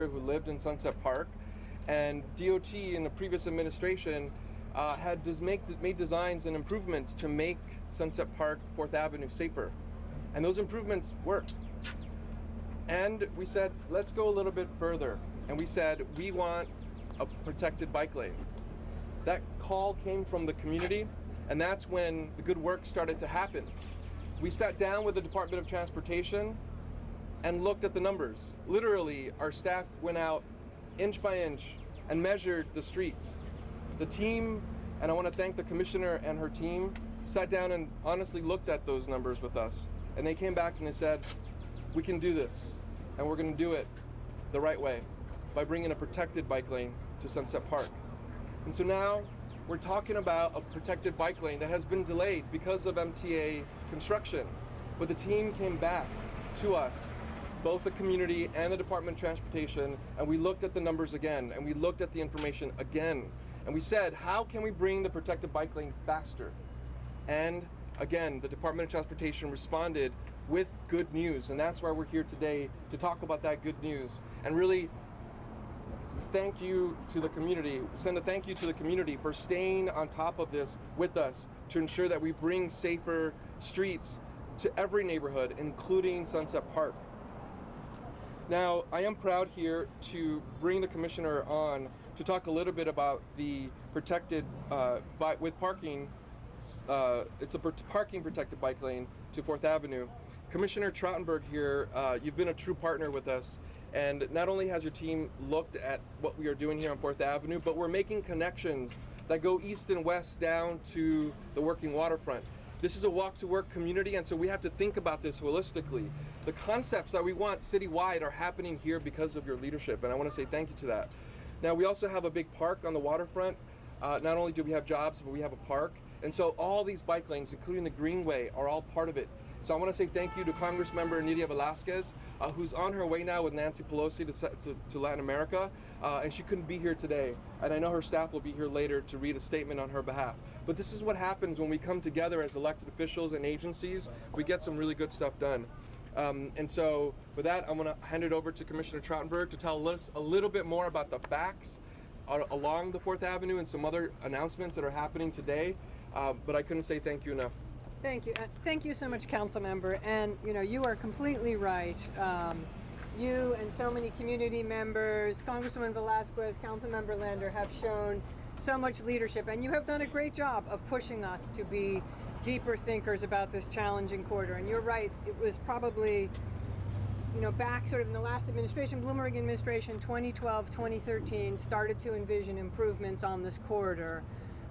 who lived in Sunset Park, and DOT in the previous administration had made designs and improvements to make Sunset Park, 4th Avenue safer. And those improvements worked. And we said, let's go a little bit further. And we said, we want a protected bike lane. That call came from the community, and that's when the good work started to happen. We sat down with the Department of Transportation and looked at the numbers. Literally, our staff went out inch by inch and measured the streets. The team, and I want to thank the commissioner and her team, sat down and honestly looked at those numbers with us. And they came back and they said, we can do this, and we're going to do it the right way by bringing a protected bike lane to Sunset Park. And so now we're talking about a protected bike lane that has been delayed because of MTA construction. But the team came back to us, both the community and the Department of Transportation, and we looked at the numbers again, and we looked at the information again. And we said, how can we bring the protected bike lane faster? And again, the Department of Transportation responded with good news, and that's why we're here today to talk about that good news. And really, thank you to the community, send a thank you to the community for staying on top of this with us to ensure that we bring safer streets to every neighborhood, including Sunset Park. Now, I am proud here to bring the commissioner on to talk a little bit about the protected, with parking, it's a parking protected bike lane to 4th Avenue. Commissioner Trottenberg here, you've been a true partner with us, and not only has your team looked at what we are doing here on 4th Avenue, but we're making connections that go east and west down to the working waterfront. This is a walk-to-work community, and so we have to think about this holistically. The concepts that we want citywide are happening here because of your leadership, and I want to say thank you to that. Now, we also have a big park on the waterfront. Not only do we have jobs, but we have a park. And so all these bike lanes, including the Greenway, are all part of it. So I want to say thank you to Congressmember Nydia Velázquez, who's on her way now with Nancy Pelosi to Latin America, and she couldn't be here today. And I know her staff will be here later to read a statement on her behalf. But this is what happens when we come together as elected officials and agencies. We get some really good stuff done. And so with that, I'm going to hand it over to Commissioner Trottenberg to tell us a little bit more about the facts along the 4th Avenue and some other announcements that are happening today. But I couldn't say thank you enough. Thank you. Thank you so much, Council Member. And you are completely right. You and so many community members, Congresswoman Velázquez, Councilmember Lander, have shown so much leadership, and you have done a great job of pushing us to be deeper thinkers about this challenging corridor. And you're right, it was probably back sort of in the last administration, Bloomberg administration, 2012, 2013, started to envision improvements on this corridor.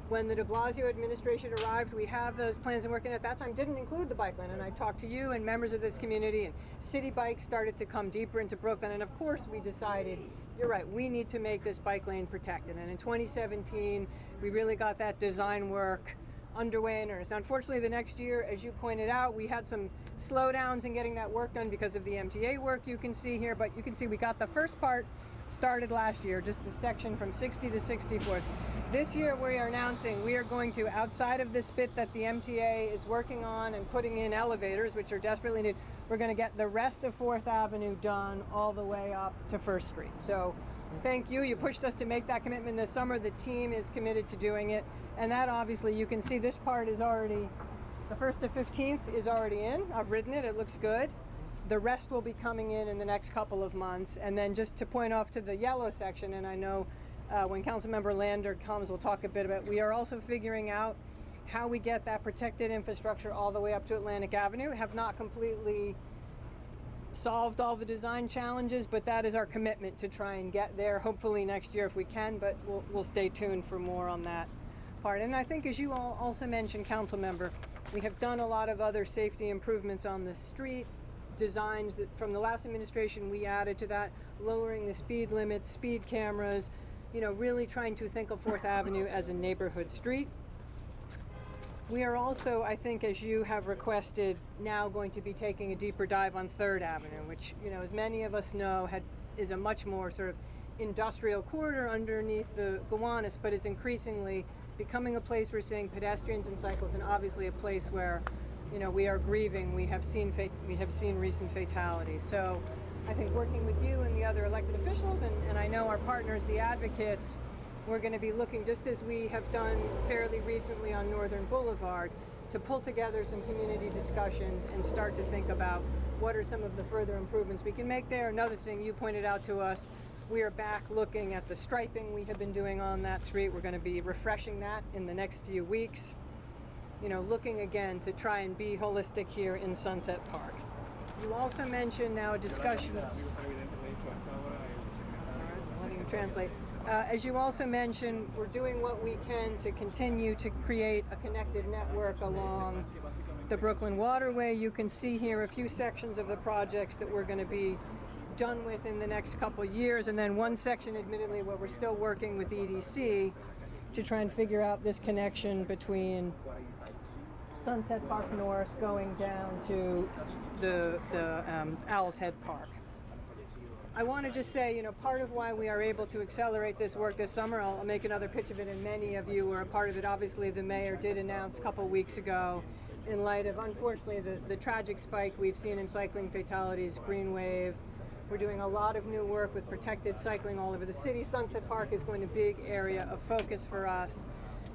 When the de Blasio administration arrived, we have those plans and working at that time didn't include the bike lane. And I talked to you and members of this community, and city bikes started to come deeper into Brooklyn. And of course, we decided, you're right, we need to make this bike lane protected. And in 2017, we really got that design work underway in earnest. Now, unfortunately, the next year, as you pointed out, we had some slowdowns in getting that work done because of the MTA work you can see here. But you can see we got the first part started last year, just the section from 60 to 64th. This year we are announcing we are going to, outside of this bit that the MTA is working on and putting in elevators, which are desperately needed, we're going to get the rest of 4th Avenue done all the way up to 1st Street. So thank you. You pushed us to make that commitment this summer. The team is committed to doing it. And that obviously, you can see this part is already, the 1st to 15th is already in. I've ridden it. It looks good. The rest will be coming in the next couple of months. And then just to point off to the yellow section, and I know when Councilmember Lander comes, we'll talk a bit about, we are also figuring out how we get that protected infrastructure all the way up to Atlantic Avenue. Have not completely solved all the design challenges, but that is our commitment to try and get there, hopefully next year if we can, but we'll stay tuned for more on that part. And I think, as you all also mentioned, Councilmember, we have done a lot of other safety improvements on the street, designs that from the last administration we added to that, lowering the speed limits, speed cameras, really trying to think of 4th Avenue as a neighborhood street. We are also, I think, as you have requested, now going to be taking a deeper dive on 3rd Avenue, which, as many of us know, is a much more sort of industrial corridor underneath the Gowanus, but is increasingly becoming a place we're seeing pedestrians and cyclists, and obviously a place where we are grieving. We have seen recent fatalities. So I think working with you and the other elected officials, and I know our partners, the advocates, we're going to be looking, just as we have done fairly recently on Northern Boulevard, to pull together some community discussions and start to think about what are some of the further improvements we can make there. Another thing you pointed out to us, we are back looking at the striping we have been doing on that street. We're going to be refreshing that in the next few weeks. You know, looking again to try and be holistic here in Sunset Park. You also mentioned now a discussion. Letting him translate. As you also mentioned, we're doing what we can to continue to create a connected network along the Brooklyn Waterway. You can see here a few sections of the projects that we're going to be done with in the next couple years, and then one section, admittedly, where we're still working with EDC to try and figure out this connection between Sunset Park North going down to the Owl's Head Park. I want to just say, you know, part of why we are able to accelerate this work this summer, I'll make another pitch of it, and many of you were a part of it. Obviously, the mayor did announce a couple weeks ago, in light of, unfortunately, the tragic spike we've seen in cycling fatalities, Greenway. We're doing a lot of new work with protected cycling all over the city. Sunset Park is going to be a big area of focus for us,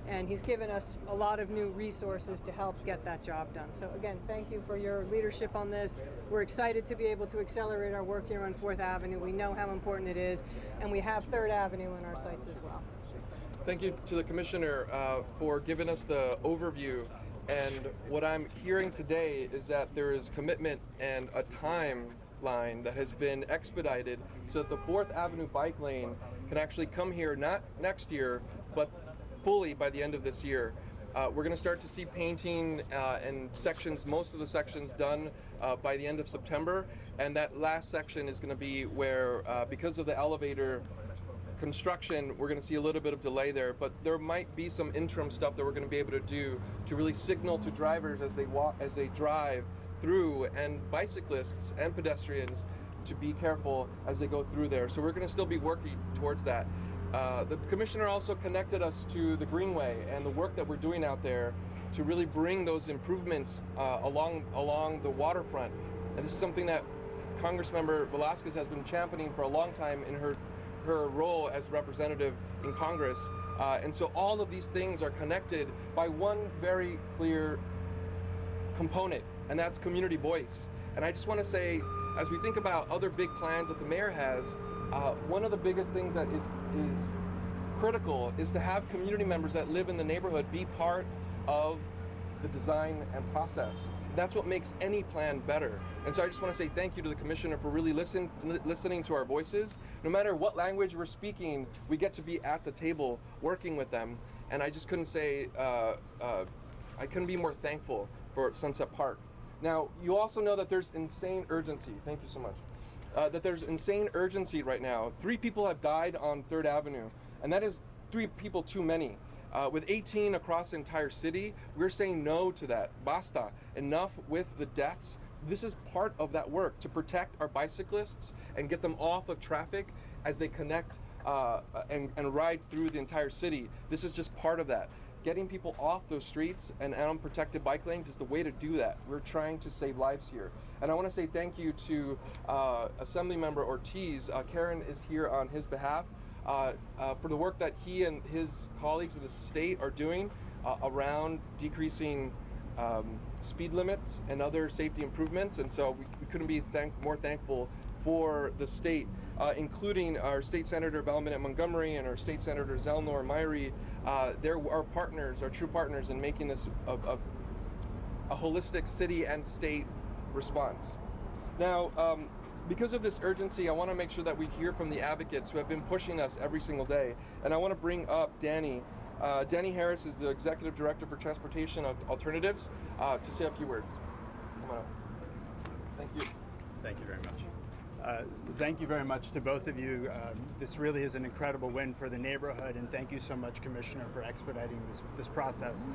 and he's given us a lot of new resources to help get that job done. So again, thank you for your leadership on this. We're excited to be able to accelerate our work here on 4th Avenue. We know how important it is, and we have 3rd Avenue in our sights as well. Thank you to the Commissioner for giving us the overview. And what I'm hearing today is that there is commitment and a timeline that has been expedited so that the 4th Avenue bike lane can actually come here, not next year, but fully by the end of this year. We're going to start to see painting and sections, most of the sections done by the end of September, and that last section is going to be where, because of the elevator construction, we're going to see a little bit of delay there, but there might be some interim stuff that we're going to be able to do to really signal to drivers as they drive through, and bicyclists and pedestrians to be careful as they go through there. So we're going to still be working towards that. The Commissioner also connected us to the Greenway and the work that we're doing out there to really bring those improvements along the waterfront. And this is something that Congressmember Velasquez has been championing for a long time in her role as representative in Congress. And so all of these things are connected by one very clear component, and that's community voice. And I just want to say, as we think about other big plans that the mayor has, one of the biggest things that is critical is to have community members that live in the neighborhood be part of the design and process. That's what makes any plan better. And so I just want to say thank you to the Commissioner for really listening to our voices. No matter what language we're speaking, we get to be at the table working with them. And I just couldn't say, I couldn't be more thankful for Sunset Park. Now, you also know that there's insane urgency. Thank you so much. That there's insane urgency right now. 3 people have died on 3rd Avenue, and that is 3 people too many. With 18 across the entire city, we're saying no to that. Basta. Enough with the deaths. This is part of that work, to protect our bicyclists and get them off of traffic as they connect and ride through the entire city. This is just part of that. Getting people off those streets and unprotected bike lanes is the way to do that. We're trying to save lives here. And I want to say thank you to Assemblymember Ortiz. Karen is here on his behalf for the work that he and his colleagues in the state are doing around decreasing speed limits and other safety improvements. And so we couldn't be more thankful for the state, including our State Senator Valmanet Montgomery and our State Senator Zelnor Myrie. They're our partners, our true partners in making this a holistic city and state response. Now, because of this urgency, I want to make sure that we hear from the advocates who have been pushing us every single day. And I want to bring up Danny. Danny Harris is the Executive Director for Transportation Alternatives to say a few words. Come on up. Thank you. Thank you very much. Thank you very much to both of you. This really is an incredible win for the neighborhood, and thank you so much, Commissioner, for expediting this process.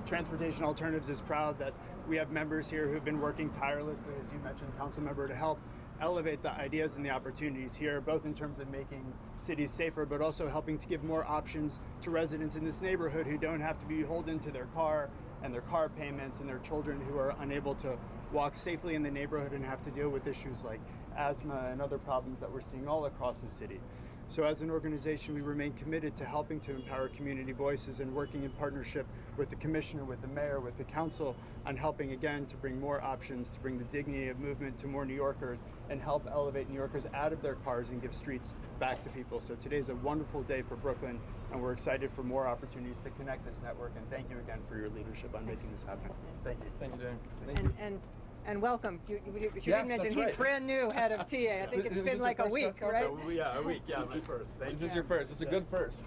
Transportation Alternatives is proud that we have members here who've been working tirelessly, as you mentioned, Councilmember, to help elevate the ideas and the opportunities here, both in terms of making cities safer, but also helping to give more options to residents in this neighborhood who don't have to be beholden to their car and their car payments, and their children who are unable to walk safely in the neighborhood and have to deal with issues like asthma, and other problems that we're seeing all across the city. So as an organization, we remain committed to helping to empower community voices and working in partnership with the commissioner, with the mayor, with the council on helping again to bring more options, to bring the dignity of movement to more New Yorkers and help elevate New Yorkers out of their cars and give streets back to people. So today's a wonderful day for Brooklyn, and we're excited for more opportunities to connect this network. And thank you again for your leadership on making this happen. Thank you. Thank you, Dan. Thank you. And welcome. You Yes, didn't mention that's he's right. brand new head of TA. I think it's Is been this like your a first week, press right? conference? Yeah, a week. Yeah, my first. Thank This is your first. It's a good first.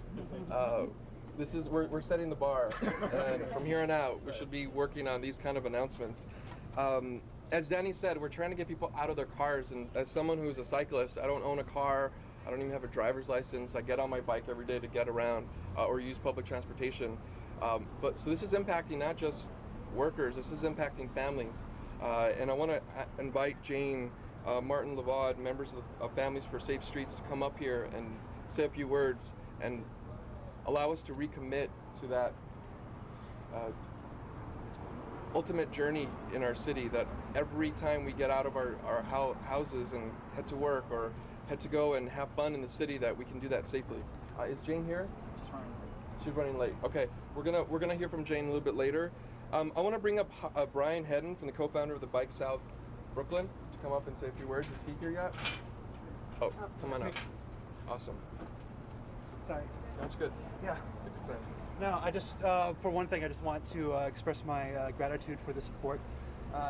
This is we're setting the bar, and from here on out, we should be working on these kind of announcements. As Danny said, we're trying to get people out of their cars, and as someone who's a cyclist, I don't own a car. I don't even have a driver's license. I get on my bike every day to get around or use public transportation. But so this is impacting not just workers. This is impacting families. And I want to invite Jane, Martin Levod, members of Families for Safe Streets, to come up here and say a few words and allow us to recommit to that ultimate journey in our city, that every time we get out of our houses and head to work or head to go and have fun in the city, that we can do that safely. Is Jane here? She's running late. Okay, we're gonna hear from Jane a little bit later. I want to bring up Brian Hedden, from the co-founder of the Bike South Brooklyn, to come up and say a few words. Is he here yet? Oh, come on up. Awesome. Sorry. That's good. Yeah. Take your time. No, I just, for one thing, I just want to express my gratitude for the support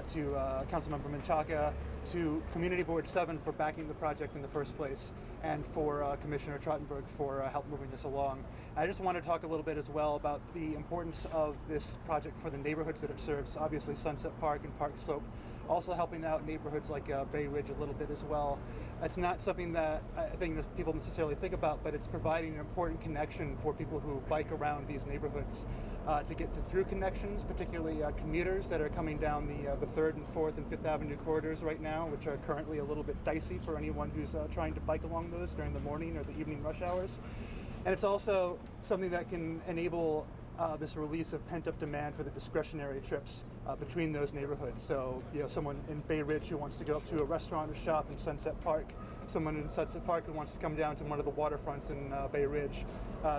to Council Member Menchaca, to Community Board 7 for backing the project in the first place, and for Commissioner Trottenberg for help moving this along. I just want to talk a little bit as well about the importance of this project for the neighborhoods that it serves. Obviously Sunset Park and Park Slope, also helping out neighborhoods like Bay Ridge a little bit as well. It's not something that I think that people necessarily think about, but it's providing an important connection for people who bike around these neighborhoods to get to through connections, particularly commuters that are coming down the 3rd and 4th and 5th Avenue corridors right now, which are currently a little bit dicey for anyone who's trying to bike along those during the morning or the evening rush hours. And it's also something that can enable this release of pent-up demand for the discretionary trips between those neighborhoods. So, someone in Bay Ridge who wants to go up to a restaurant or shop in Sunset Park, someone in Sunset Park who wants to come down to one of the waterfronts in Bay Ridge,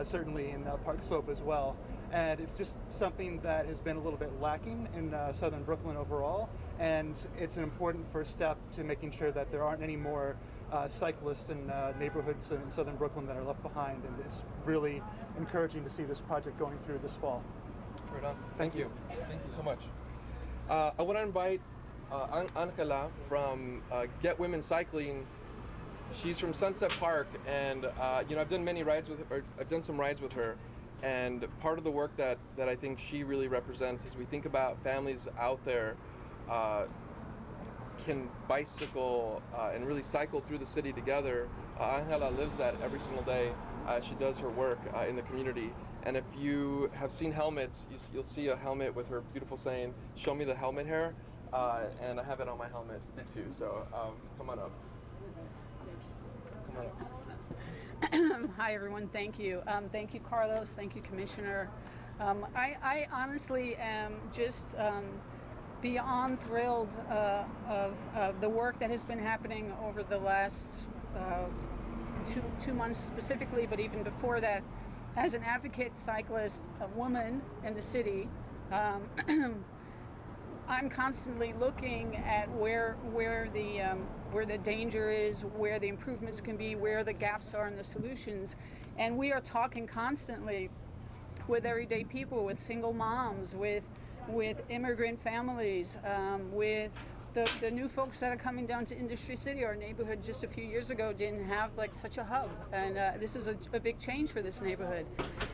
certainly in Park Slope as well. And it's just something that has been a little bit lacking in southern Brooklyn overall, and it's an important first step to making sure that there aren't any more cyclists in neighborhoods in southern Brooklyn that are left behind, and it's really encouraging to see this project going through this fall. Right on. Thank you. Thank you so much. I want to invite Angela from Get Women Cycling. She's from Sunset Park, and I've done many rides with her. I've done some rides with her, and part of the work that I think she really represents is we think about families out there can bicycle and really cycle through the city together. Angela lives that every single day. She does her work in the community. And if you have seen helmets, you'll see a helmet with her beautiful saying, "Show me the helmet hair." And I have it on my helmet too. So come on up. Come on up. Hi everyone, thank you. Thank you, Carlos. Thank you, Commissioner. I honestly am just beyond thrilled of the work that has been happening over the last two months specifically, but even before that. As an advocate cyclist, a woman in the city, I'm constantly looking at where the danger is, where the improvements can be, where the gaps are in the solutions, and we are talking constantly with everyday people, with single moms, with immigrant families, with the new folks that are coming down to Industry City. Our neighborhood just a few years ago didn't have such a hub, and this is a big change for this neighborhood.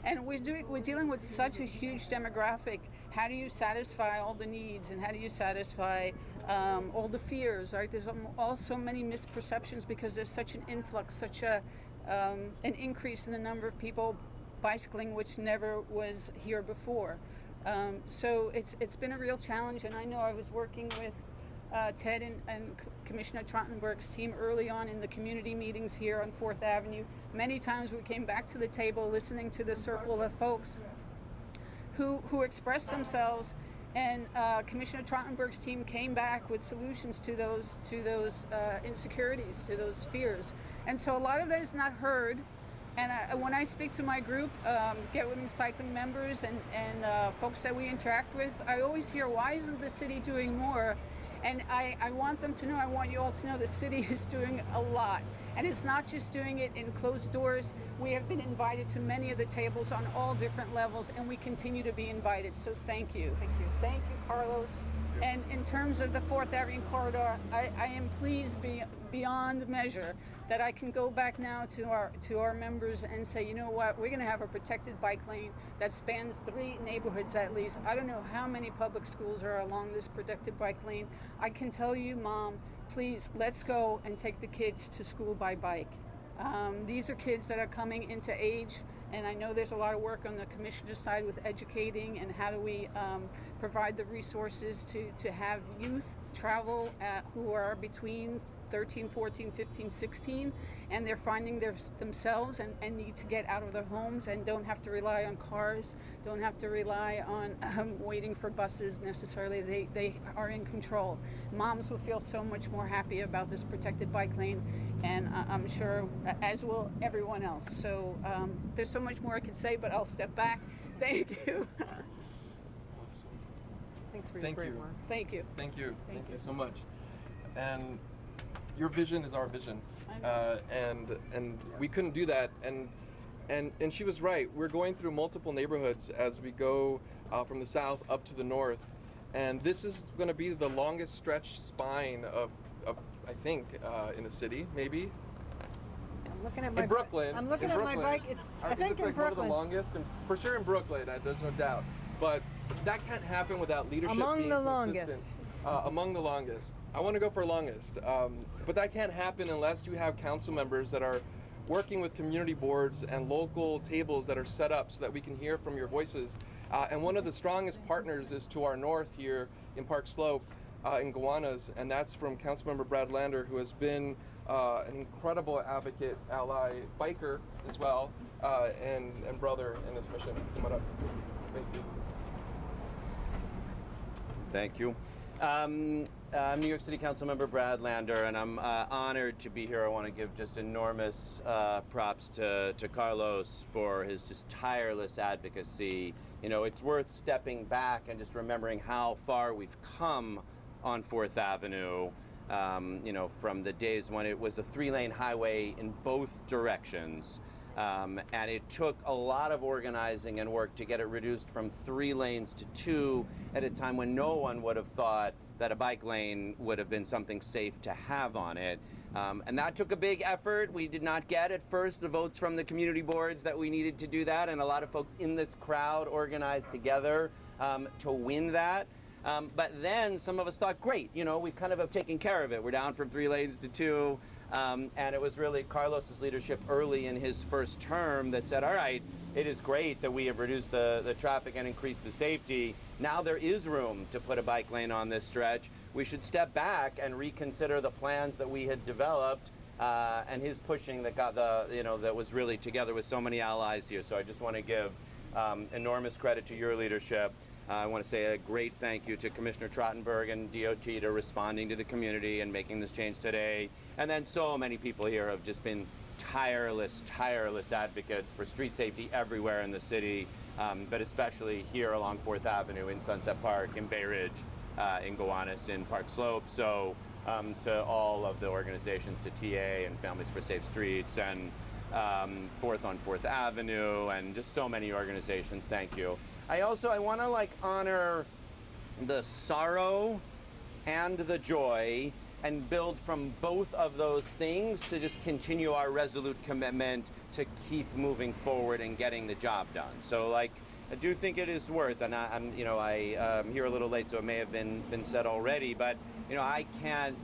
And we're dealing with such a huge demographic. How do you satisfy all the needs, and how do you satisfy all the fears? Right? There's also many misperceptions because there's such an influx, such an increase in the number of people bicycling, which never was here before. So it's been a real challenge, and I know I was working with Ted and Commissioner Trottenberg's team early on in the community meetings here on 4th Avenue. Many times we came back to the table listening to the circle of folks who expressed themselves And Commissioner Trottenberg's team came back with solutions to those insecurities, to those fears. And so a lot of that is not heard. And when I speak to my group, Get Women Cycling members and folks that we interact with, I always hear, why isn't the city doing more? And I want them to know, I want you all to know the city is doing a lot. And it's not just doing it in closed doors. We have been invited to many of the tables on all different levels, and we continue to be invited. So thank you. Thank you. Thank you, Carlos. And in terms of the 4th Avenue corridor, I am pleased beyond measure that I can go back now to our members and say, you know what, we're going to have a protected bike lane that spans 3 neighborhoods at least. I don't know how many public schools are along this protected bike lane. I can tell you, Mom, please, let's go and take the kids to school by bike. These are kids that are coming into age, and I know there's a lot of work on the commissioner's side with educating and how do we provide the resources to have youth travel who are between 13, 14, 15, 16, and they're finding themselves and need to get out of their homes and don't have to rely on cars, don't have to rely on waiting for buses necessarily. They are in control. Moms will feel so much more happy about this protected bike lane, and I'm sure as will everyone else. So there's so much more I could say, but I'll step back. Thank you. Thanks for your great work. Thank you. Thank you. Thank you so much. And your vision is our vision, and we couldn't do that. And she was right. We're going through multiple neighborhoods as we go from the south up to the north, and this is going to be the longest stretch spine of I think in the city, maybe. I'm looking at my in Brooklyn. I'm looking at my bike. I think in like Brooklyn. one of the longest, and for sure in Brooklyn. There's no doubt. But that can't happen without leadership Among being the consistent. longest. Among the longest. I want to go for longest. But that can't happen unless you have council members that are working with community boards and local tables that are set up so that we can hear from your voices. And one of the strongest partners is to our north here in Park Slope, in Gowanus, and that's from Councilmember Brad Lander, who has been an incredible advocate, ally, biker as well, and brother in this mission. Come on up. Thank you. Thank you. I'm New York City Council Member Brad Lander, and I'm honored to be here. I want to give just enormous props to Carlos for his just tireless advocacy. You know, it's worth stepping back and just remembering how far we've come on 4th Avenue, you know, from the days when it was a 3-lane highway in both directions. And it took a lot of organizing and work to get it reduced from 3 lanes to 2 at a time when no one would have thought that a bike lane would have been something safe to have on it. And that took a big effort. We did not get at first the votes from the community boards that we needed to do that, and a lot of folks in this crowd organized together to win that. But then some of us thought, great, you know, we kind of have taken care of it. We're down from 3 lanes to 2. And it was really Carlos's leadership early in his first term that said, all right, it is great that we have reduced the traffic and increased the safety. Now there is room to put a bike lane on this stretch. We should step back and reconsider the plans that we had developed, and his pushing that got that was really together with so many allies here. So I just want to give enormous credit to your leadership. I want to say a great thank you to Commissioner Trottenberg and DOT to responding to the community and making this change today. And then so many people here have just been tireless advocates for street safety everywhere in the city, but especially here along 4th Avenue in Sunset Park, in Bay Ridge, in Gowanus, in Park Slope. So to all of the organizations, to TA and Families for Safe Streets, and 4th on 4th Avenue, and just so many organizations, thank you. I want to honor the sorrow and the joy and build from both of those things to just continue our resolute commitment to keep moving forward and getting the job done. So I do think it is worth, and I'm here a little late, so it may have been said already, but I can't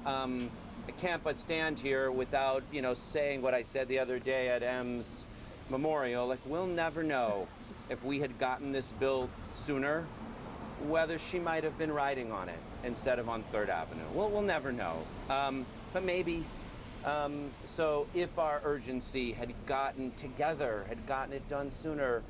but stand here without saying what I said the other day at M's memorial. We'll never know if we had gotten this bill sooner, whether she might have been riding on it instead of on 3rd Avenue. We'll never know, but maybe. So if our urgency had gotten together, had gotten it done sooner,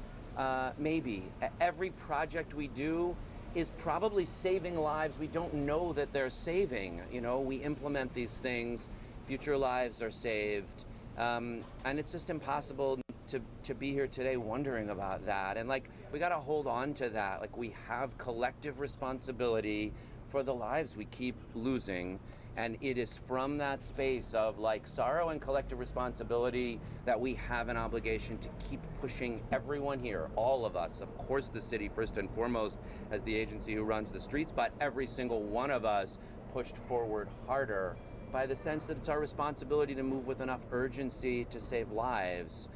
maybe. Every project we do is probably saving lives we don't know that they're saving. You know, we implement these things, future lives are saved, and it's just impossible to be here today wondering about that. And like, we got to hold on to that. Like, we have collective responsibility for the lives we keep losing. And it is from that space of like sorrow and collective responsibility that we have an obligation to keep pushing everyone here, all of us, of course the city first and foremost as the agency who runs the streets, but every single one of us pushed forward harder by the sense that it's our responsibility to move with enough urgency to save lives.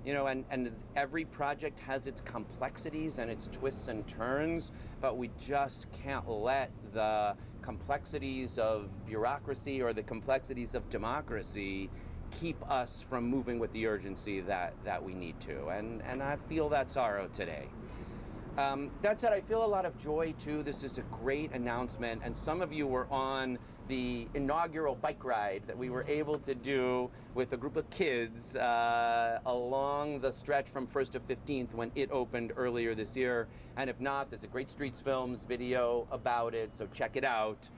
You know, and every project has its complexities and its twists and turns, but we just can't let the complexities of bureaucracy or the complexities of democracy keep us from moving with the urgency that we need to. And I feel that sorrow today. That said, I feel a lot of joy too. This is a great announcement, and some of you were on the inaugural bike ride that we were able to do with a group of kids along the stretch from 1st to 15th when it opened earlier this year. And if not, there's a great Streets Films video about it, so check it out.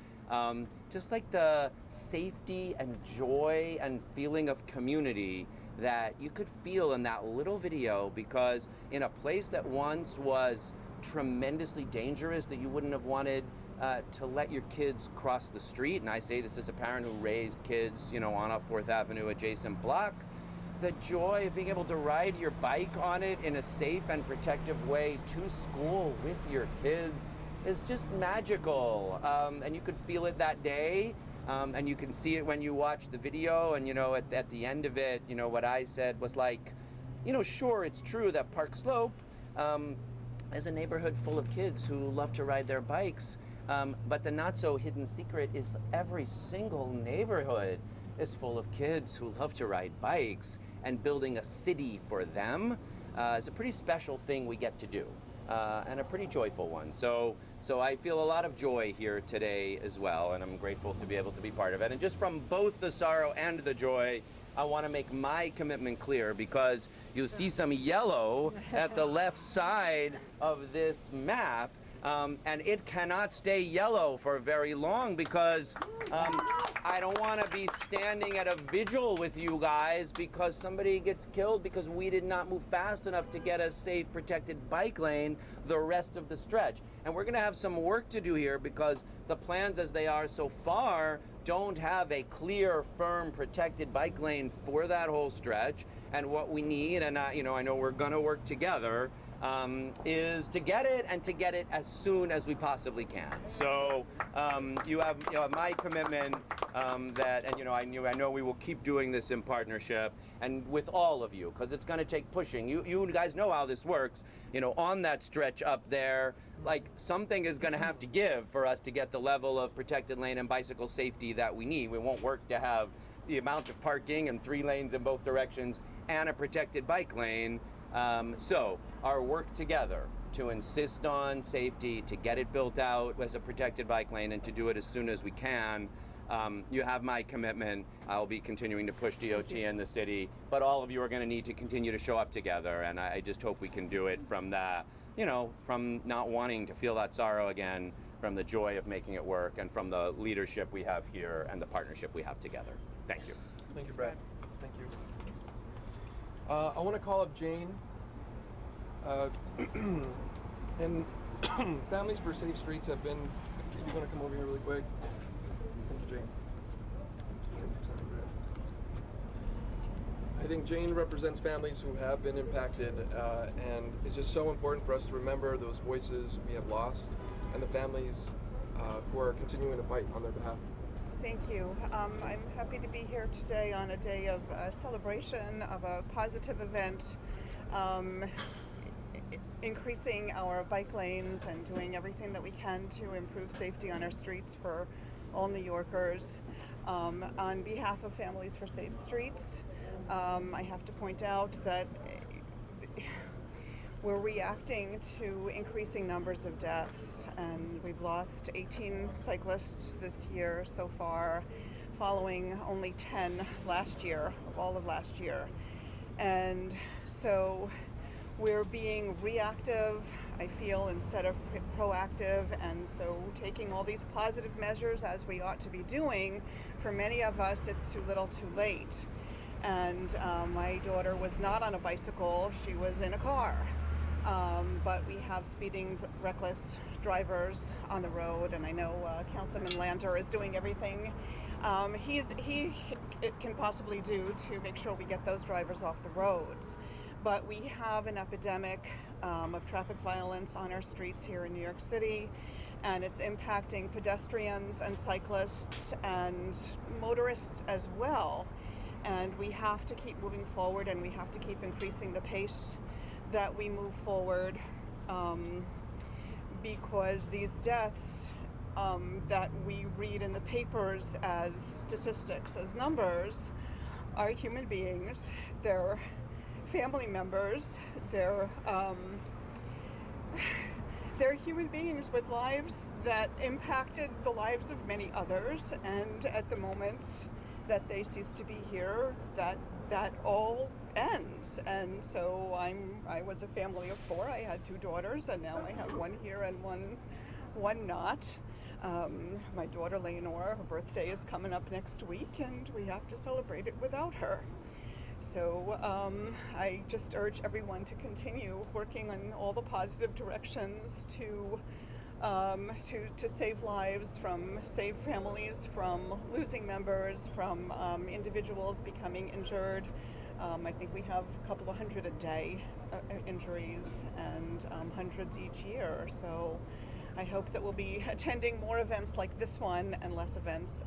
Just like the safety and joy and feeling of community that you could feel in that little video, because in a place that once was tremendously dangerous, that you wouldn't have wanted to let your kids cross the street, and I say this as a parent who raised kids, you know, on a 4th Avenue adjacent block, the joy of being able to ride your bike on it in a safe and protective way to school with your kids is just magical. And you could feel it that day. And you can see it when you watch the video, and you know, at the end of it, you know, what I said was like, you know, sure, it's true that Park Slope is a neighborhood full of kids who love to ride their bikes, but the not so hidden secret is every single neighborhood is full of kids who love to ride bikes, and building a city for them is a pretty special thing we get to do. And a pretty joyful one. So I feel a lot of joy here today as well, and I'm grateful to be able to be part of it. And just from both the sorrow and the joy, I want to make my commitment clear, because you'll see some yellow at the left side of this map, and it cannot stay yellow for very long, because I don't want to be standing at a vigil with you guys because somebody gets killed because we did not move fast enough to get a safe, protected bike lane the rest of the stretch. And we're going to have some work to do here, because the plans as they are so far don't have a clear, firm, protected bike lane for that whole stretch. And what we need, and I know we're going to work together, is to get it, and to get it as soon as we possibly can. So you have my commitment that, and I know we will keep doing this in partnership and with all of you, because it's going to take pushing. You guys know how this works. You know, on that stretch up there, like, something is going to have to give for us to get the level of protected lane and bicycle safety that we need. We won't work to have the amount of parking and 3 lanes in both directions and a protected bike lane. So our work together to insist on safety, to get it built out as a protected bike lane, and to do it as soon as we can. You have my commitment. I'll be continuing to push DOT and the city, but all of you are going to need to continue to show up together, and I just hope we can do it from the, from not wanting to feel that sorrow again, from the joy of making it work, and from the leadership we have here and the partnership we have together. Thank you. Thank you, Brad. Thank you. I want to call up Jane. And Families for Safe Streets have been, if you want to come over here really quick. Thank you, Jane. I think Jane represents families who have been impacted, and it's just so important for us to remember those voices we have lost, and the families who are continuing to fight on their behalf. Thank you. I'm happy to be here today on a day of celebration of a positive event, increasing our bike lanes and doing everything that we can to improve safety on our streets for all New Yorkers. On behalf of Families for Safe Streets, I have to point out that we're reacting to increasing numbers of deaths, and we've lost 18 cyclists this year so far, following only 10 last year, all of last year. And so we're being reactive, I feel, instead of proactive, and so taking all these positive measures as we ought to be doing, for many of us it's too little too late. And my daughter was not on a bicycle, she was in a car. But we have speeding, reckless drivers on the road, and I know Councilman Lander is doing everything he can possibly do to make sure we get those drivers off the roads. But we have an epidemic of traffic violence on our streets here in New York City, and it's impacting pedestrians and cyclists and motorists as well. And we have to keep moving forward, and we have to keep increasing the pace that we move forward, because these deaths that we read in the papers as statistics, as numbers, are human beings. They're family members. They're human beings with lives that impacted the lives of many others, and at the moment that they cease to be here, that all ends. And so I was a family of 4. I had 2 daughters, and now I have one here and one not. My daughter Leonore, her birthday is coming up next week, and we have to celebrate it without her. So I just urge everyone to continue working on all the positive directions to save lives, save families from losing members, from individuals becoming injured. I think we have a couple of hundred a day injuries, and hundreds each year. So I hope that we'll be attending more events like this one, and less events,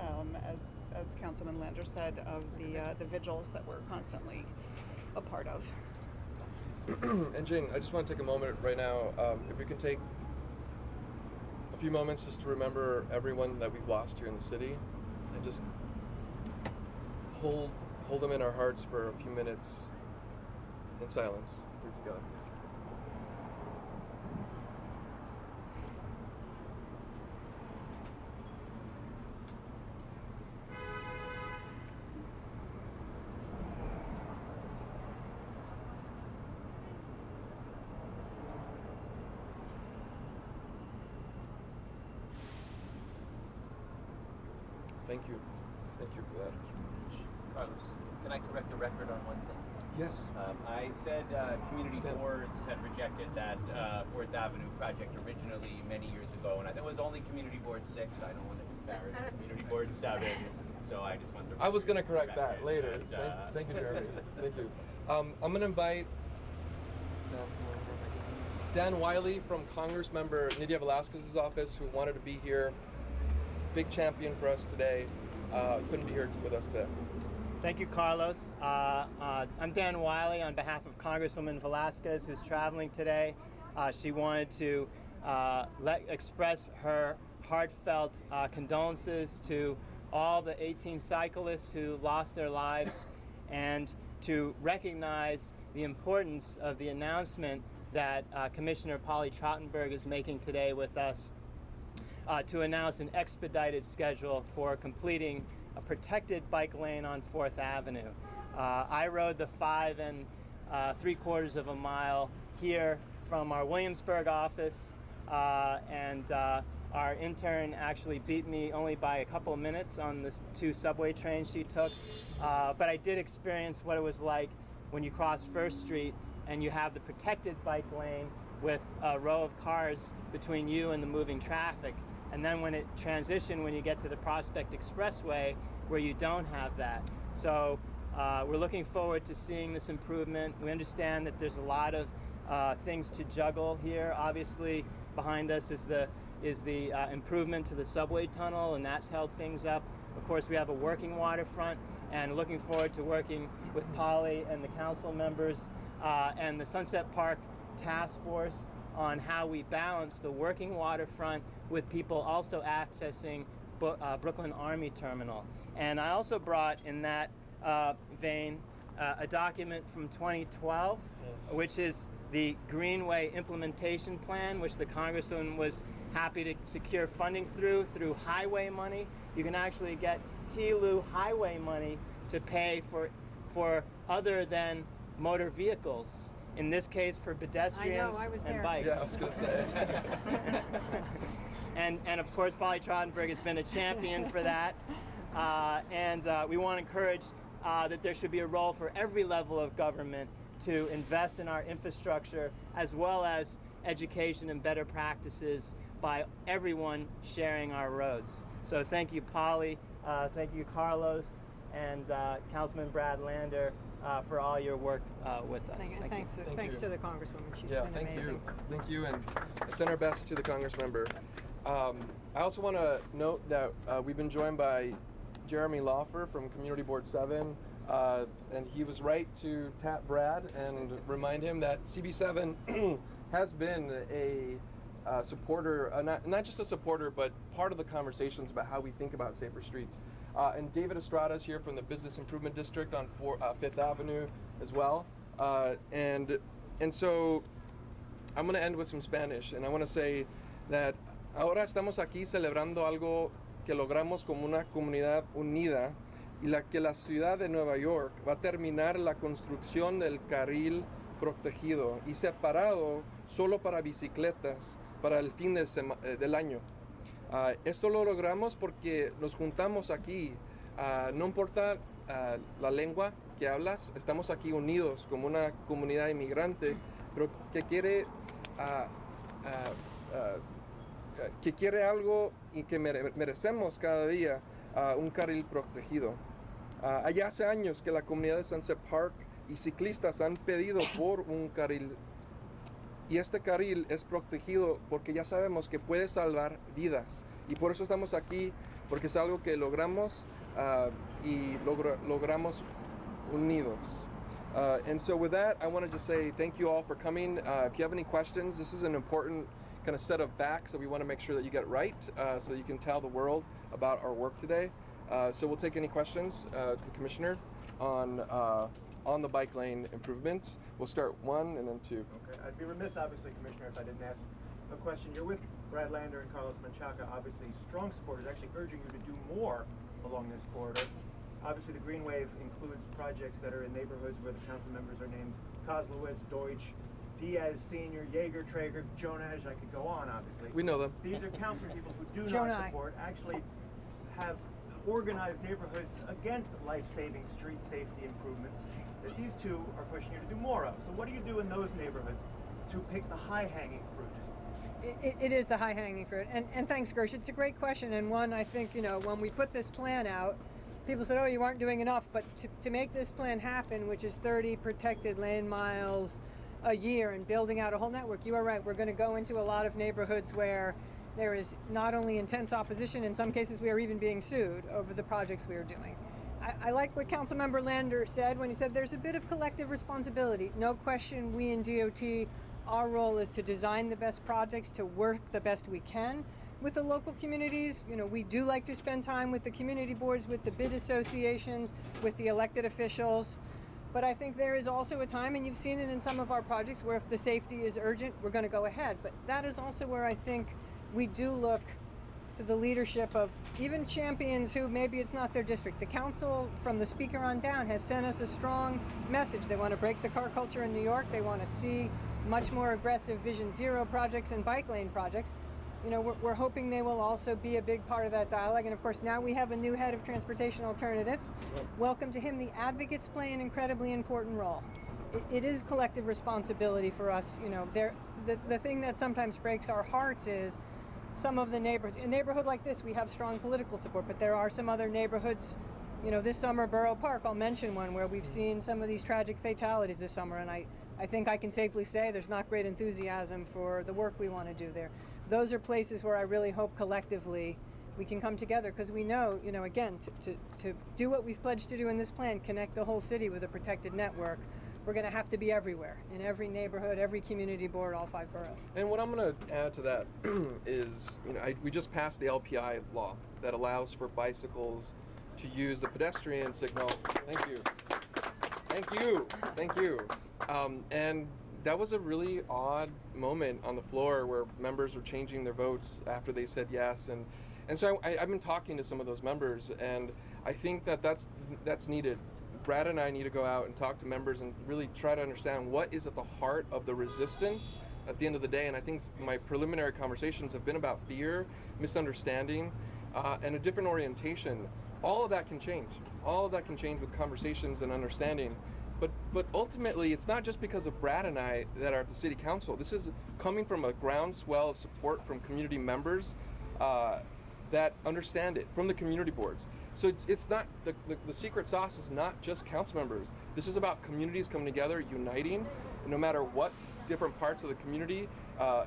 as Councilman Lander said, of the vigils that we're constantly a part of. And Jane, I just want to take a moment right now, if we can take a few moments just to remember everyone that we've lost here in the city, and just hold them in our hearts for a few minutes in silence. Here together. Thank you. Thank you for that. Carlos, can I correct the record on one thing? Yes. I said community boards had rejected that 4th Avenue project originally many years ago, and there was only Community Board 6. I don't want to disparage Community Board 7, so I just wanted to. I was going to correct that later. Thank you, Jeremy. Thank you. I'm going to invite Dan Wiley from Congress Member Nydia Velasquez's office, who wanted to be here. Big champion for us today. Couldn't be here with us today. Thank you, Carlos. I'm Dan Wiley on behalf of Congresswoman Velasquez, who's traveling today. She wanted to express her heartfelt condolences to all the 18 cyclists who lost their lives, and to recognize the importance of the announcement that Commissioner Polly Trottenberg is making today with us, to announce an expedited schedule for completing a protected bike lane on 4th Avenue. I rode the 5 3/4 of a mile here from our Williamsburg office, and our intern actually beat me only by a couple of minutes on the 2 subway trains she took. But I did experience what it was like when you cross First Street and you have the protected bike lane with a row of cars between you and the moving traffic. And then when it transitioned, when you get to the Prospect Expressway, where you don't have that. So we're looking forward to seeing this improvement. We understand that there's a lot of things to juggle here. Obviously, behind us is the improvement to the subway tunnel, and that's held things up. Of course, we have a working waterfront, and looking forward to working with Polly and the council members and the Sunset Park Task Force on how we balance the working waterfront with people also accessing Brooklyn Army Terminal. And I also brought in that vein a document from 2012, which is the Greenway implementation plan, which the Congressman was happy to secure funding through highway money. You can actually get TLU highway money to pay for other than motor vehicles. in this case for pedestrians I was and there. bikes. Yeah, I was gonna say. And of course, Polly Trottenberg has been a champion for that. We want to encourage that there should be a role for every level of government to invest in our infrastructure, as well as education and better practices by everyone sharing our roads. So thank you, Polly, thank you, Carlos, and Councilman Brad Lander for all your work with us. Thanks you. to the Congresswoman. She's Yeah, been thank amazing. you. Thank you, and I send our best to the Congress member. I also want to note that we've been joined by Jeremy Laufer from Community Board 7, and he was right to tap Brad and remind him that CB7 has been a supporter, not just a supporter, but part of the conversations about how we think about safer streets. And David Estrada is here from the Business Improvement District on 5th Avenue as well. And so I'm going to end with some Spanish, and I want to say that ahora estamos aquí celebrando algo que logramos como una comunidad unida y que la ciudad de Nueva York va a terminar la construcción del carril protegido y separado solo para bicicletas para el fin del año. Esto lo logramos porque nos juntamos aquí, no importa la lengua que hablas, estamos aquí unidos como una comunidad inmigrante, pero que quiere algo y que merecemos cada día un carril protegido. Allá hace años que la comunidad de Sunset Park y ciclistas han pedido por un carril, y este carril es protegido porque ya sabemos que puede salvar vidas, y por eso estamos aquí, porque es algo que logramos y logramos unidos. And so with that, I want to just say thank you all for coming. If you have any questions, this is an important kind of set of facts that we want to make sure that you get right, so you can tell the world about our work today. So we'll take any questions to the Commissioner on the bike lane improvements. We'll start 1 and then 2. Okay, I'd be remiss, obviously, Commissioner, if I didn't ask a question. You're with Brad Lander and Carlos Menchaca, obviously strong supporters, actually urging you to do more along this corridor. Obviously, the Greenway includes projects that are in neighborhoods where the council members are named Kozlowitz, Deutsch, Diaz Sr., Yeager, Traeger, Jonaj. I could go on, obviously. We know them. These are council people who do Jonai. not support, actually have organized neighborhoods against life-saving street safety improvements that these two are pushing you to do more of. So what do you do in those neighborhoods to pick the high-hanging fruit? It is the high-hanging fruit. And thanks, Gersh. It's a great question, and one I think, when we put this plan out, people said, oh, you aren't doing enough. But to make this plan happen, which is 30 protected lane miles a year and building out a whole network, you are right. We're going to go into a lot of neighborhoods where there is not only intense opposition, in some cases we are even being sued over the projects we are doing. I like what Councilmember Lander said when he said there's a bit of collective responsibility. No question, we in DOT, our role is to design the best projects, to work the best we can with the local communities. We do like to spend time with the community boards, with the bid associations, with the elected officials. But I think there is also a time, and you've seen it in some of our projects, where if the safety is urgent, we're going to go ahead. But that is also where I think we do look to the leadership of even champions who maybe it's not their district. The council, from the speaker on down, has sent us a strong message. They want to break the car culture in New York. They want to see much more aggressive Vision Zero projects and bike lane projects. We're hoping they will also be a big part of that dialogue. And of course, now we have a new head of transportation alternatives. Welcome to him. The advocates play an incredibly important role. It is collective responsibility for us. The thing that sometimes breaks our hearts is some of the neighborhoods. In a neighborhood like this, we have strong political support, but there are some other neighborhoods. This summer, Borough Park, I'll mention one where we've seen some of these tragic fatalities this summer, and I think I can safely say there's not great enthusiasm for the work we want to do there. Those are places where I really hope collectively we can come together, because we know, again, to do what we've pledged to do in this plan, connect the whole city with a protected network, we're going to have to be everywhere, in every neighborhood, every community board, all 5 boroughs. And what I'm going to add to that is, we just passed the LPI law that allows for bicycles to use the pedestrian signal. Thank you. And that was a really odd moment on the floor where members were changing their votes after they said yes. And so I've been talking to some of those members, and I think that's needed. Brad and I need to go out and talk to members and really try to understand what is at the heart of the resistance at the end of the day. And I think my preliminary conversations have been about fear, misunderstanding, and a different orientation. All of that can change. All of that can change with conversations and understanding. But ultimately, it's not just because of Brad and I that are at the City Council. This is coming from a groundswell of support from community members that understand it, from the community boards. So it's not, the secret sauce is not just council members. This is about communities coming together, uniting, and no matter what different parts of the community,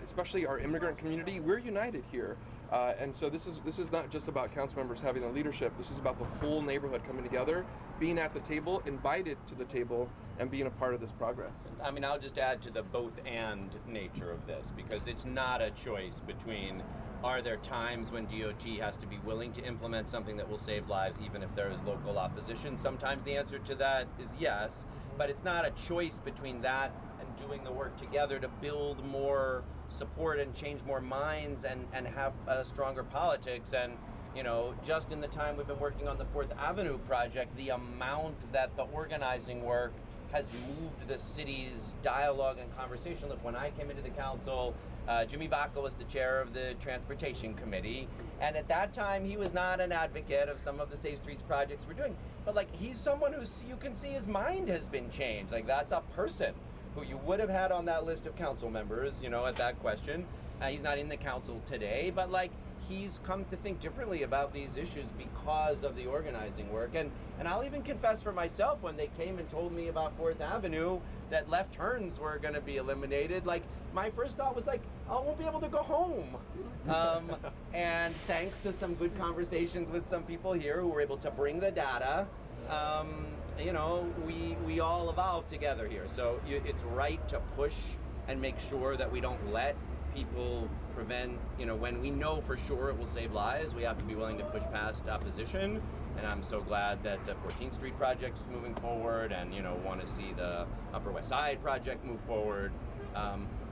especially our immigrant community, we're united here. And so this is not just about council members having the leadership. This is about the whole neighborhood coming together, being at the table, invited to the table, and being a part of this progress. I mean, I'll just add to the both and nature of this, because it's not a choice between, are there times when DOT has to be willing to implement something that will save lives even if there is local opposition? Sometimes the answer to that is yes, but it's not a choice between that and doing the work together to build more support and change more minds and have a stronger politics. And you know, just in the time we've been working on the 4th Avenue project, the amount that the organizing work has moved the city's dialogue and conversation. Look, when I came into the council, Jimmy Baca was the chair of the Transportation Committee, and at that time he was not an advocate of some of the Safe Streets projects we're doing, but like, he's someone who you can see his mind has been changed. Like, that's a person who you would have had on that list of council members, you know, at that question. He's not in the council today, but like, he's come to think differently about these issues because of the organizing work. And I'll even confess for myself, when they came and told me about 4th Avenue, that left turns were going to be eliminated, like, my first thought was like, I won't be able to go home. And thanks to some good conversations with some people here who were able to bring the data, you know, we all evolved together here. So it's right to push and make sure that we don't let people prevent, you know, when we know for sure it will save lives, we have to be willing to push past opposition. And I'm so glad that the 14th Street project is moving forward, and, you know, want to see the Upper West Side project move forward.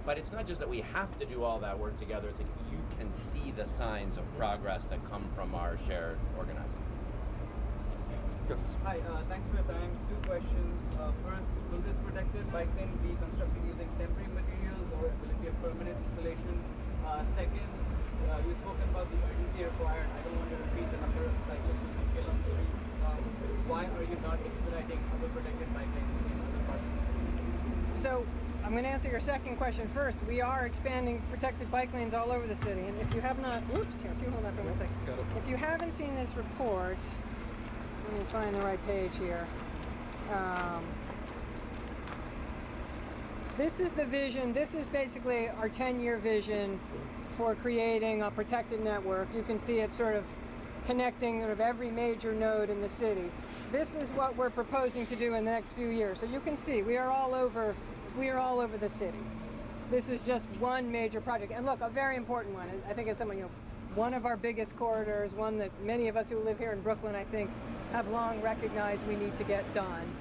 But it's not just that we have to do all that work together, it's like you can see the signs of progress that come from our shared organizing. Yes. Hi, thanks for your time. 2 questions. First, will this protected bike lane be constructed using temporary materials, or will it be a permanent installation? Second, you've spoken about the urgency required. I don't want to repeat the number of cyclists who can kill on the streets. Why are you not expediting other protected bike lanes in other parts of the city? So I'm going to answer your second question first. We are expanding protected bike lanes all over the city, and if you have not, whoops, here, if you hold that for 1 second. If you haven't seen this report, let me find the right page here. This is the vision. This is basically our 10-year vision for creating a protected network. You can see it sort of connecting sort of every major node in the city. This is what we're proposing to do in the next few years. So you can see we are all over the city. This is just one major project. And look, a very important one. I think it's someone, you know, one of our biggest corridors, one that many of us who live here in Brooklyn, I think, have long recognized we need to get done.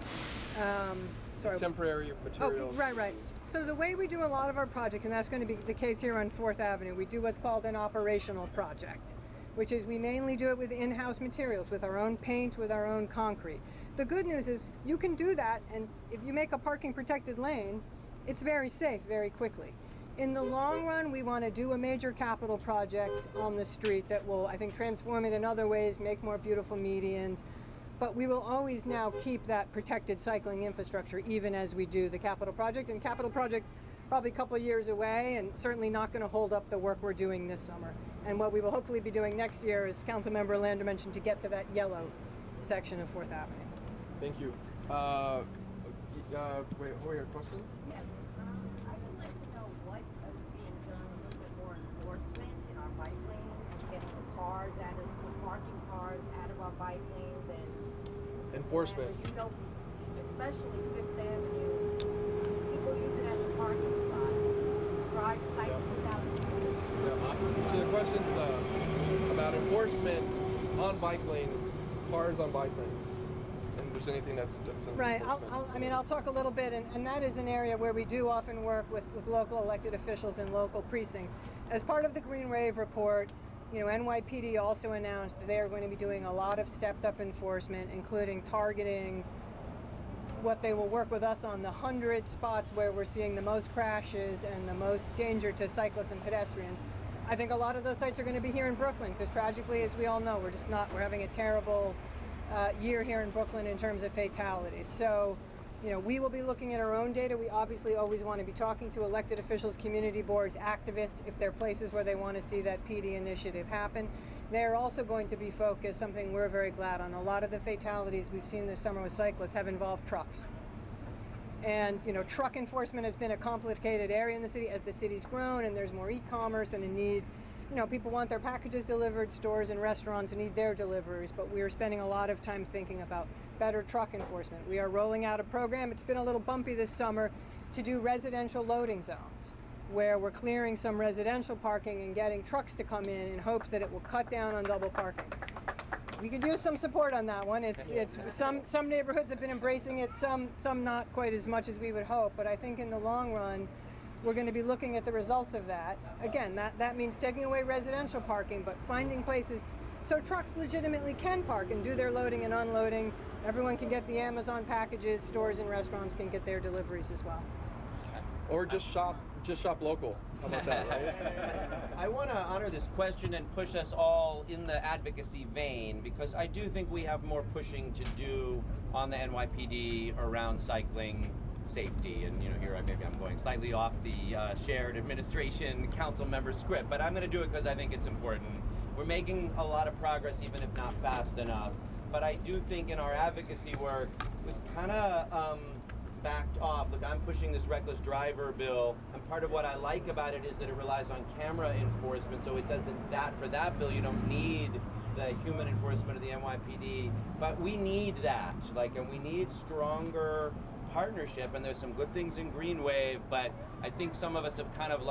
Temporary materials. Oh, right. So the way we do a lot of our projects, and that's going to be the case here on 4th Avenue, we do what's called an operational project, which is we mainly do it with in-house materials, with our own paint, with our own concrete. The good news is you can do that, and if you make a parking protected lane, it's very safe very quickly. In the long run, we want to do a major capital project on the street that will, I think, transform it in other ways, make more beautiful medians. But we will always now keep that protected cycling infrastructure even as we do the capital project. And capital project probably a couple of years away, and certainly not going to hold up the work we're doing this summer. And what we will hopefully be doing next year, as Council Member Lander mentioned, to get to that yellow section of 4th Avenue. Thank you. Wait, your question? Yes. I would like to know what is being done, a little bit more enforcement in our bike lanes, getting the parking cars out of our bike lanes, and enforcement. You know, especially 5th Avenue, people use it as a parking spot. Drive cyclists out. So the question's about enforcement on bike lanes, cars on bike lanes. And if there's anything that's right. I'll talk a little bit, and that is an area where we do often work with local elected officials in local precincts. As part of the Greenway report, you know, NYPD also announced that they are going to be doing a lot of stepped up enforcement, including targeting what they will work with us on the 100 spots where we're seeing the most crashes and the most danger to cyclists and pedestrians. I think a lot of those sites are going to be here in Brooklyn because tragically, as we all know, we're having a terrible year here in Brooklyn in terms of fatalities. So, we will be looking at our own data. We obviously always want to be talking to elected officials, community boards, activists, if there are places where they want to see that PD initiative happen. They're also going to be focused, something we're very glad on. A lot of the fatalities we've seen this summer with cyclists have involved trucks. And, truck enforcement has been a complicated area in the city as the city's grown and there's more e-commerce and a need. People want their packages delivered, stores and restaurants need their deliveries, but we are spending a lot of time thinking about better truck enforcement. We are rolling out a program, it's been a little bumpy this summer, to do residential loading zones, where we're clearing some residential parking and getting trucks to come in hopes that it will cut down on double parking. We could use some support on that one. It's some neighborhoods have been embracing it, some not quite as much as we would hope, but I think in the long run, we're going to be looking at the results of that. Again, that means taking away residential parking, but finding places so trucks legitimately can park and do their loading and unloading. Everyone can get the Amazon packages, stores and restaurants can get their deliveries as well. Or just shop local. How about that, right? I want to honor this question and push us all in the advocacy vein, because I do think we have more pushing to do on the NYPD around cycling safety. And here maybe I'm going slightly off the shared administration council member script, but I'm going to do it because I think it's important. We're making a lot of progress, even if not fast enough. But I do think in our advocacy work, we've kind of backed off. Look, I'm pushing this reckless driver bill, and part of what I like about it is that it relies on camera enforcement, so it doesn't, for that bill, you don't need the human enforcement of the NYPD, but we need that, and we need stronger partnership, and there's some good things in Greenway, but I think some of us have kind of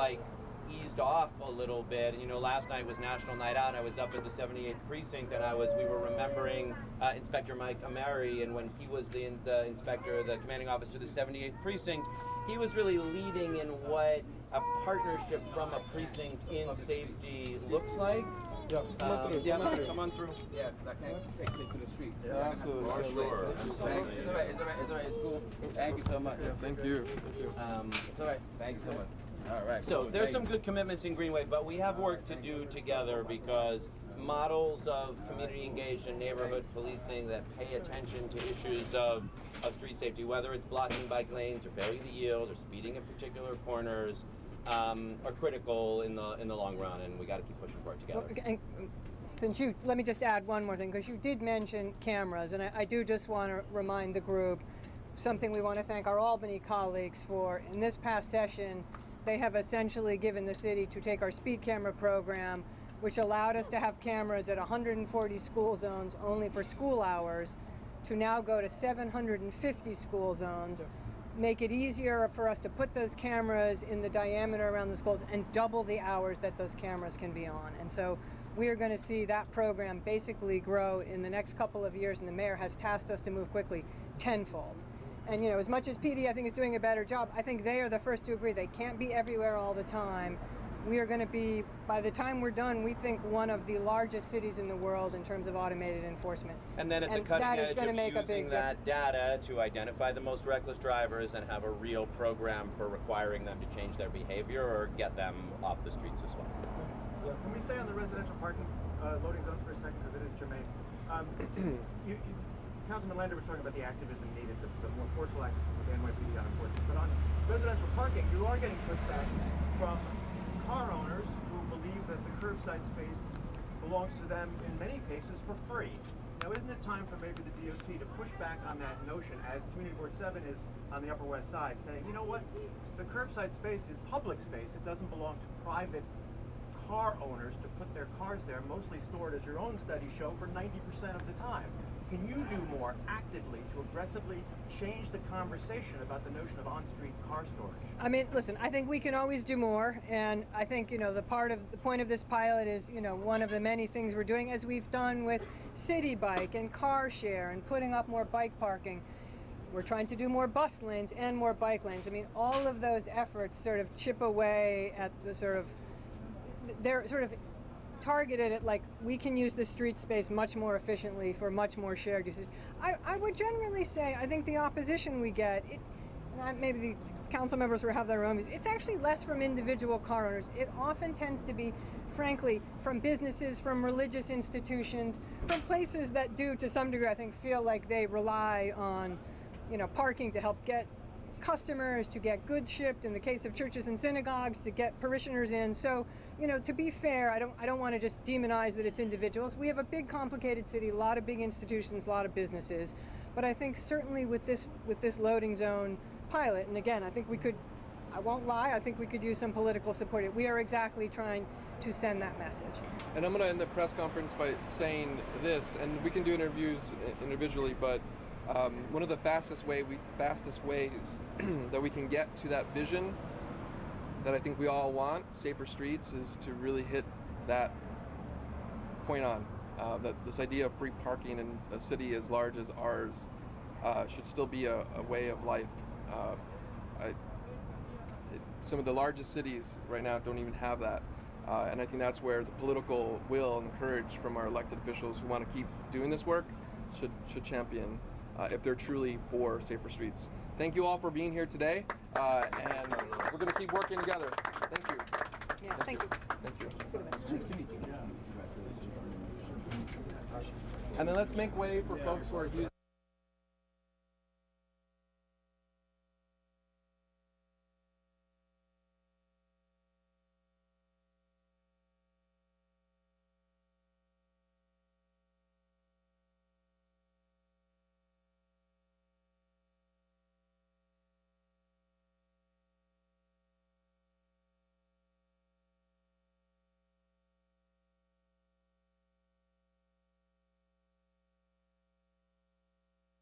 eased off a little bit. Last night was National Night Out. I was up at the 78th precinct, and we were remembering Inspector Mike Ameri, and when he was the inspector, the commanding officer of the 78th precinct, he was really leading in what a partnership from a precinct in safety looks like. Yeah, come on through. Come on through. Yeah, because I can't just take this to the street. So Yeah, absolutely. Oh, sure. It's all right. It's cool. Thank you so much. Yeah, thank you. It's all right. Thank you so much. All right. So cool. there's some good commitments in Greenway, but we have work to do together, because models of community engaged and neighborhood policing that pay attention to issues of street safety, whether it's blocking bike lanes or failure to yield or speeding at particular corners, are critical in the long run, and we got to keep pushing for it together. Well, let me just add one more thing, because you did mention cameras, and I do just want to remind the group something we want to thank our Albany colleagues for. In this past session, they have essentially given the city to take our speed camera program, which allowed us to have cameras at 140 school zones only for school hours, to now go to 750 school zones, make it easier for us to put those cameras in the diameter around the schools and double the hours that those cameras can be on. And so we are going to see that program basically grow in the next couple of years, and the mayor has tasked us to move quickly tenfold. And as much as PD I think is doing a better job, I think they are the first to agree they can't be everywhere all the time. We are going to be, by the time we're done, we think one of the largest cities in the world in terms of automated enforcement. And then at the cutting edge of using that data to identify the most reckless drivers and have a real program for requiring them to change their behavior or get them off the streets as well. Can we stay on the residential parking loading zones for a second, because it is germane? Councilman Lander was talking about the activism needed, the more forceful activism with the NYPD on enforcement. But on residential parking, you are getting pushback from car owners who believe that the curbside space belongs to them in many cases for free. Now, isn't it time for maybe the DOT to push back on that notion, as Community Board 7 is on the Upper West Side, saying, you know what, the curbside space is public space. It doesn't belong to private car owners to put their cars there, mostly stored, as your own studies show, for 90% of the time. Can you do more actively to aggressively change the conversation about the notion of on-street car storage? I mean, listen, I think we can always do more, and I think, the point of this pilot is, one of the many things we're doing, as we've done with City Bike and car share and putting up more bike parking. We're trying to do more bus lanes and more bike lanes. I mean, all of those efforts sort of chip away at the they're sort of targeted at like we can use the street space much more efficiently for much more shared usage. I would generally say I think the opposition we get, maybe the council members will have their own views, it's actually less from individual car owners. It often tends to be, frankly, from businesses, from religious institutions, from places that do to some degree I think feel like they rely on parking to help get customers, to get goods shipped, in the case of churches and synagogues, to get parishioners in. So, to be fair, I don't want to just demonize that it's individuals. We have a big, complicated city, a lot of big institutions, a lot of businesses. But I think certainly with this loading zone pilot, and again, I think we could, I won't lie, I think we could use some political support. We are exactly trying to send that message. And I'm going to end the press conference by saying this, and we can do interviews individually, but one of the fastest ways that we can get to that vision that I think we all want, safer streets, is to really hit that point on. That this idea of free parking in a city as large as ours should still be a way of life. Some of the largest cities right now don't even have that. And I think that's where the political will and the courage from our elected officials who want to keep doing this work should champion if they're truly for safer streets. Thank you all for being here today, and we're going to keep working together. Thank you. Yeah, thank you. Thank you. And then let's make way for folks who are using